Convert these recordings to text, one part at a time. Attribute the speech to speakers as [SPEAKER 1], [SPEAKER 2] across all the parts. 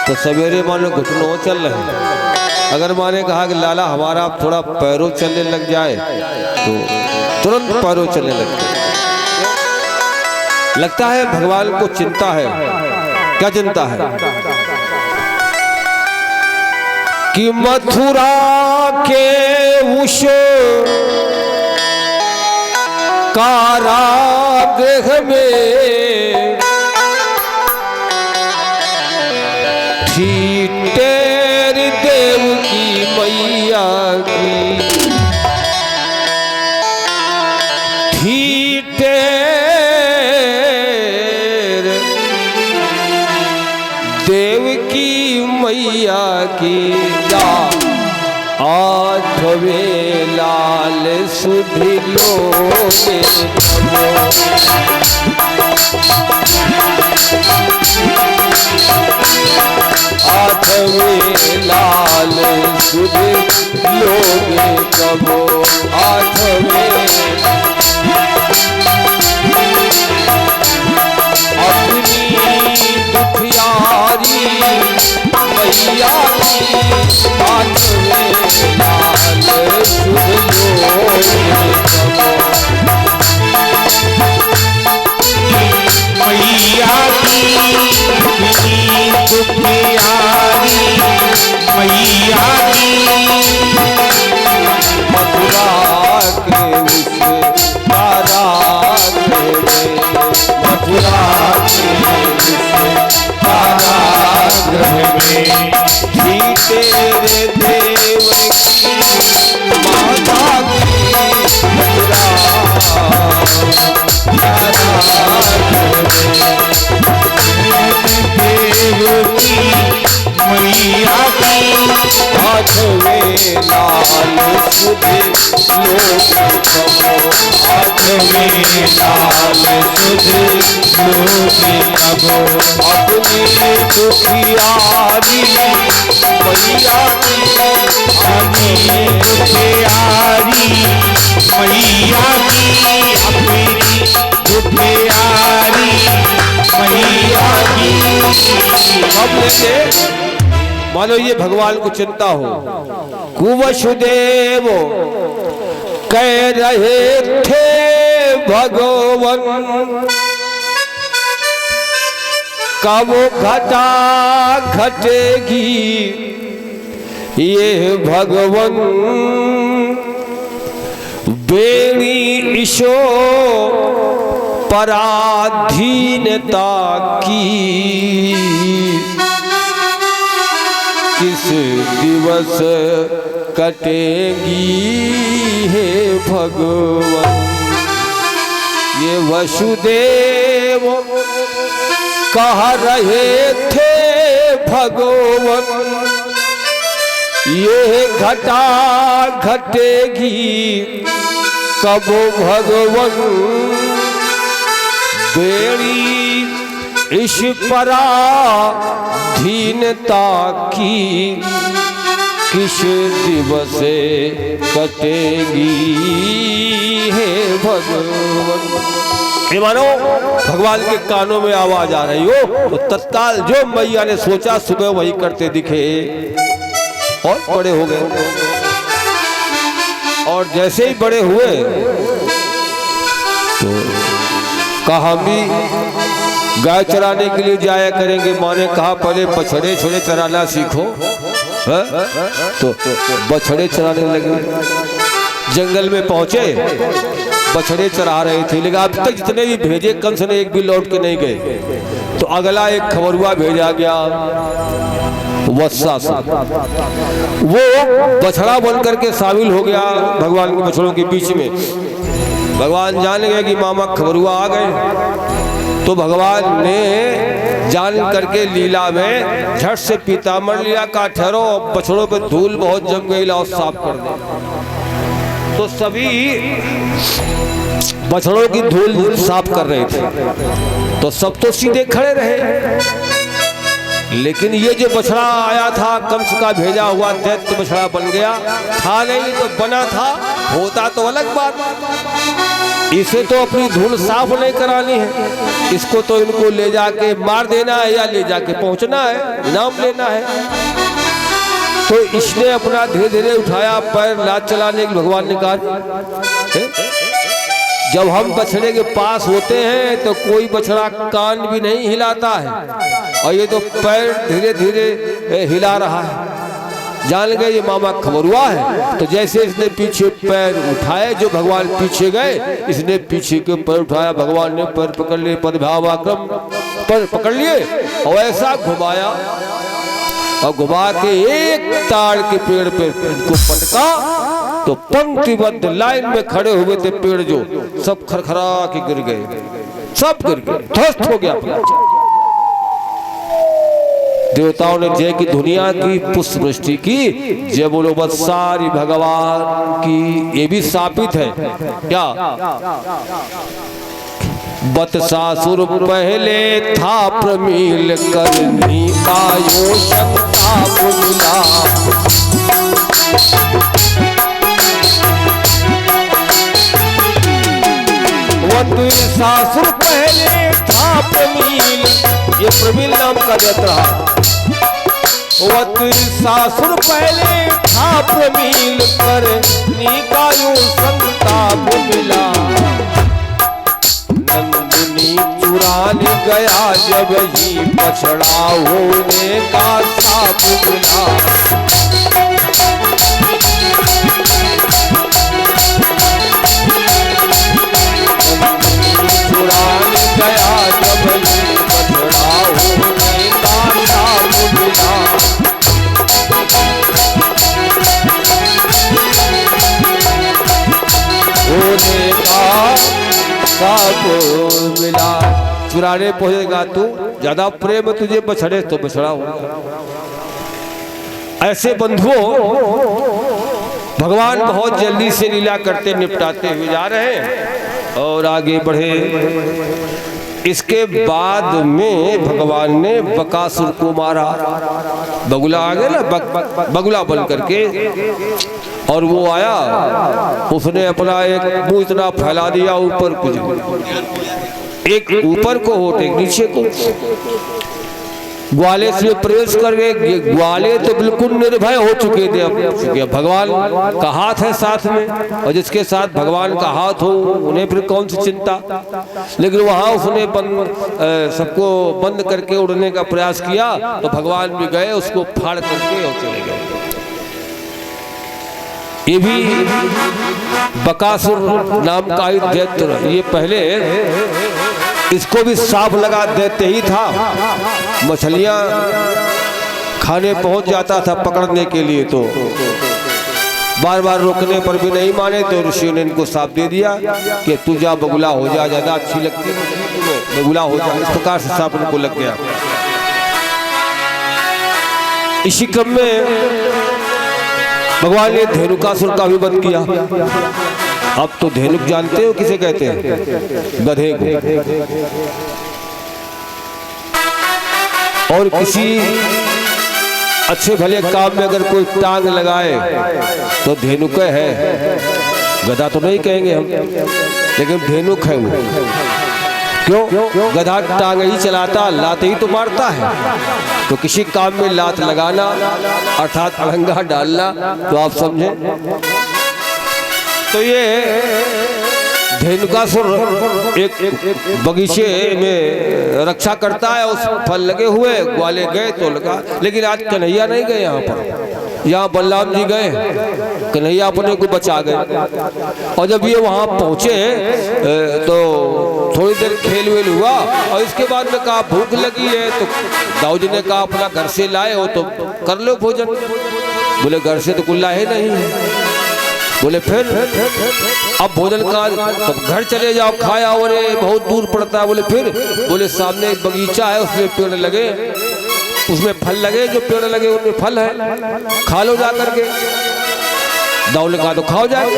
[SPEAKER 1] तो सवेरे मानो घुटनों चल रहे हैं। अगर माने कहा कि लाला हमारा थोड़ा पैरों चलने लग जाए तो तुरंत पैरों चलने लगते। लगता है भगवान को चिंता है। क्या चिंता है? कि मथुरा के उस कारागृह में थी तेरी देव की मैया की, थी तेरे देव की मैया की। आठवें लाल सुधिलो के आठवें लाल सुधिलो के कबो। आठवें अपनी दुखियारी मैया की। आठवें लाल सुधिलो के कबो।
[SPEAKER 2] मैया की दुखियारी मैया की।
[SPEAKER 1] मथुरा के उस कारागृह में, मथुरा के उस कारागृह में थी तेरे देव की माता की। मथुरा
[SPEAKER 2] देव की मैया की।
[SPEAKER 1] आठवें लाल सुधिलो के कबो।
[SPEAKER 2] आठवें लाल सुधिलो के कबो।
[SPEAKER 1] अपनी दुखियारी मैया की।
[SPEAKER 2] अपनी दुखियारी मैया की। अपनी दुखियारी मैया की।
[SPEAKER 1] हम लेके मानो ये भगवान को चिंता हो। कुवसुदेव कह रहे थे भगवान कब घटा घटेगी ये भगवान। बेड़ी ईशो पराधीनता की। किस दिवस कटेगी हे भगवान। ये वसुदेव कह रहे थे भगवान ये घटा घटेगी कब भगवान। बेड़ी इस पराधीनता की किस दिवस कटेगी हे भगवान। ये मानो भगवान के कानों में आवाज आ रही हो तो तत्काल जो मैया ने सोचा सुबह वही करते दिखे और बड़े हो गए। और जैसे ही बड़े हुए तो कहा हम भी गाय चराने के लिए जाया करेंगे। माँ ने कहा पहले बछड़े छोड़े चराना सीखो। तो बछड़े चराने लगे। जंगल में पहुंचे, बछड़े चरा रहे थे। लेकिन अब तक जितने भी भेजे कंस ने एक भी लौट के नहीं गए। तो अगला एक खबरुआ भेजा गया वत्सा से। वो बछड़ा बन करके शामिल हो गया भगवान के बछड़ों के बीच में। भगवान जान गए कि मामा खबरुआ आ गए तो भगवान ने जान करके लीला में झट से पीताम्बर लिया का ठहरो बछड़ों पे धूल बहुत जम गई लाओ साफ कर दे। तो सभी बछड़ों की धूल साफ कर रहे थे तो सब तो सीधे खड़े रहे। लेकिन ये जो बछड़ा आया था कंस का भेजा हुआ दैत्य बछड़ा बन गया था, नहीं तो बना था, होता तो अलग बात। इसे तो अपनी धूल साफ नहीं करानी है, इसको तो इनको ले जाके मार देना है या ले जाके पहुंचना है, इनाम लेना है। तो इसने अपना धीरे धीरे उठाया पैर, लात चलाने की भगवान ने कहा। जब हम बछड़े के पास होते हैं तो कोई बछड़ा कान भी नहीं हिलाता है, और ये तो पैर धीरे धीरे हिला रहा है। जान गए ये मामा खबरुआ है। तो जैसे इसने पीछे पैर उठाए, जो भगवान पीछे गए, इसने पीछे के पैर उठाया, भगवान ने पैर पकड़ लिए, पदभावाक्रम पैर पकड़ लिए और ऐसा घुमाया, और घुमा के एक ताड़ के पेड़ पे इनको पटका, तो पंक्तिबद्ध लाइन में खड़े हुए थे पेड़ जो सब खरखरा के गिर गए, सब गिर गए, ध्वस्त हो गया। देवताओं ने जय की दुनिया की, पुष्प वृष्टि की, जय बोलो बस सारी भगवान की। ये भी स्थापित है क्या? बत्सासुर पहले था प्रमील करनी का यो शक्ता मिला। वत्सासुर पहले था प्रमील, ये प्रमील नाम का दैत्य रहा। वत्सासुर पहले था प्रमील करनी का यो संताप मिला। नंदिनी चुरान गया जब ही बछड़ा होने का साप मिला। नंदिनी चुरान गया जब ही बछड़ा होने का साप मिला। होने का साप मिला। चुराने पहुंचेगा तू, ज्यादा प्रेम तुझे बछड़े तो बछड़ा हो। ऐसे बंधुओं, भगवान बहुत जल्दी से लीला करते निपटाते हुए जा रहे हैं और आगे बढ़े। इसके बाद में भगवान ने बकासुर को मारा। बगुला आ गया ना, बगुला बन करके, और वो आया, उसने अपना एक मुंह इतना फैला दिया ऊपर, कुछ एक ऊपर को होते एक नीचे को। ग्वाले से प्रवेश कर गए। ग्वाले तो बिल्कुल निर्भय हो चुके थे। अब भगवान का हाथ है साथ में, और जिसके साथ भगवान का हाथ हो उन्हें फिर कौन सी चिंता। लेकिन वहां उसने सबको बंद करके उड़ने का प्रयास किया, तो भगवान भी गए, उसको फाड़ करके और चले गए। ये भी बकासुर नाम का एक दैत्य, ये पहले इसको भी सांप लगा देते ही था। मछलियां खाने पहुंच जाता था पकड़ने के लिए, तो बार बार रोकने पर भी नहीं माने, तो ऋषि ने इनको सांप दे दिया कि तू जा बगुला हो जा, ज्यादा अच्छी लगती है बगुला हो जा। इस प्रकार से सांप उनको लग गया। इसी क्रम में भगवान ने धेनुकासुर का भी वध किया। अब तो धेनुक जानते हो किसे कहते हैं? गधे को। और किसी अच्छे भले काम में अगर कोई टांग लगाए तो धेनुक है, गधा तो नहीं कहेंगे हम, लेकिन धेनुक है वो। क्यों? गधा टांग ही चलाता, लात ही तो मारता है। तो किसी काम में लात लगाना अर्थात अड़ंगा डालना, तो आप समझें। तो ये धेनुकासुर एक बगीचे में रक्षा करता है, उस फल लगे हुए, ग्वाले गए तो लगा। लेकिन आज कन्हैया नहीं गए यहाँ पर, यहाँ बलराम जी गए, कन्हैया अपने को बचा गए। और जब ये वहाँ पहुँचे तो थोड़ी देर खेल वेल हुआ, और इसके बाद में कहा भूख लगी है, तो दाऊ जी ने कहा अपना घर से लाए हो तो कर लो भोजन। बोले घर से तो कुछ लाए नहीं है। बोले फिर अब भोजन का, तब घर चले जाओ, खाया और बहुत दूर पड़ता है। बोले फिर? बोले सामने एक बगीचा है, उसमें पेड़ लगे, उसमें फल लगे, जो पेड़ लगे उनमें फल है, खा लो जा करके। दाऊ ने कहा तो खाओ जाए।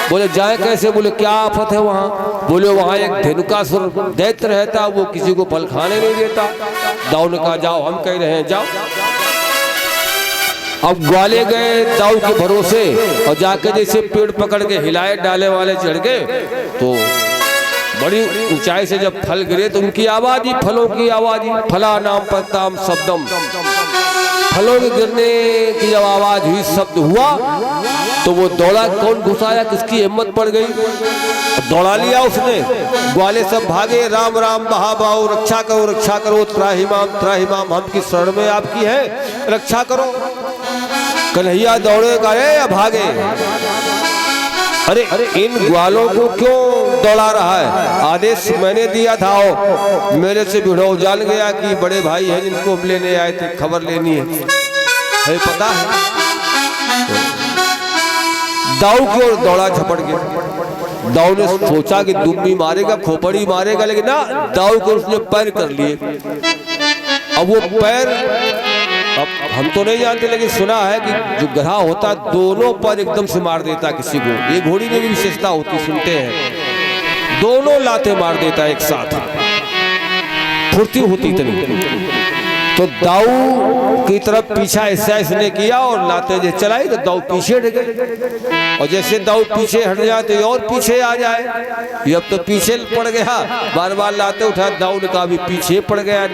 [SPEAKER 1] बोले जाए कैसे? बोले क्या आफत है वहाँ? बोले वहाँ एक धेनुकासुर दैत्य रहता, वो किसी को फल खाने नहीं देता। दाऊ ने कहा जाओ, हम कह रहे हैं जाओ। अब ग्वाले गए दाऊ के भरोसे और जाके जैसे पेड़ पकड़ के हिलाए डाले वाले चढ़ गए तो बड़ी ऊंचाई से जब फल गिरे तो उनकी आवाज ही, फलों की आवाज ही, फला नाम पत्ताम शब्दम, फलों के गिरने की जब आवाज हुई, शब्द हुआ तो वो दौड़ा। कौन घुसाया, किसकी हिम्मत पड़ गई, दौड़ा लिया उसने। ग्वाले सब भागे, राम राम महाबाऊ, रक्षा करो, त्राहिमाम हम की शरण में आपकी है, रक्षा करो। कन्हैया दौड़े गए, भागे। अरे इन ग्वालों को क्यों दौड़ा रहा है, आदेश मैंने दिया था, मेरे से भिड़ो। जान गया कि बड़े भाई हैं जिनको हम लेने आए थे, खबर लेनी है पता है। दाऊ की ओर दौड़ा, झपट गया। दाऊ ने सोचा कि दुम्बी मारेगा, खोपड़ी मारेगा, लेकिन ना, दाऊ को उसने पैर कर लिए। अब वो पैर, अब हम तो नहीं जानते लेकिन सुना है कि जो गधा होता दोनों पैर एकदम से मार देता किसी को। ये घोड़ी में भी विशेषता होती, सुनते हैं, दोनों लाते मार देता एक साथ, फुर्ती होती इतनी। तो दाऊ की तरफ पीछा ऐसा इसने किया और लाते जैसे चलाई तो दाऊ पीछे हट गए, और जैसे दाऊ पीछे हट जाए तो और पीछे आ जाए। ये अब तो पीछे पड़ गया, बार बार लाते उठा, दाऊ ने कहा भी पीछे पड़ गया।